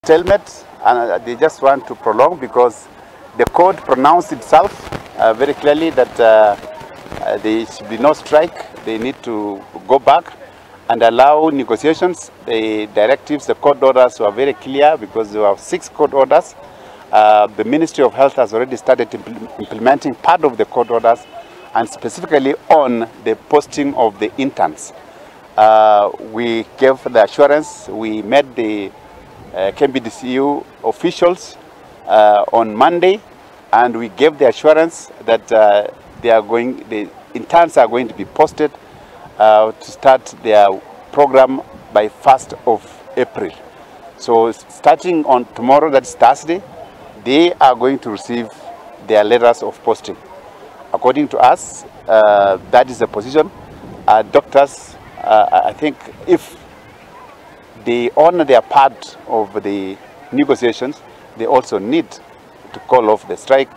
stalemate, and they just want to prolong because the court pronounced itself very clearly that there should be no strike. They need to go back and allow negotiations. The directives, the court orders were very clear because there were 6 court orders. The Ministry of Health has already started implementing part of the court orders, and specifically on the posting of the interns. We gave the assurance. We met the KMBDCU officials on Monday, and we gave the assurance that the interns are going to be posted to start their program by 1st of April. So starting on tomorrow, that's Thursday, they are going to receive their letters of posting. According to us, that is the position. Doctors, I think if they honor their part of the negotiations, they also need to call off the strike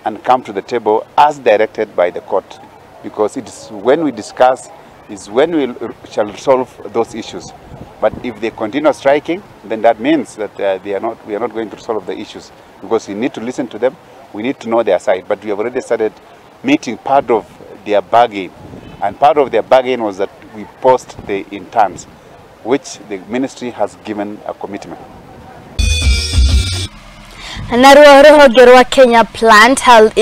and come to the table as directed by the court, because it is when we discuss, is when we shall resolve those issues. But if they continue striking, then that means that we are not going to resolve the issues, because we need to listen to them, we need to know their side. But we have already started meeting part of their bargain, and part of their bargain was that we post the interns, which the ministry has given a commitment. Kenya plant held in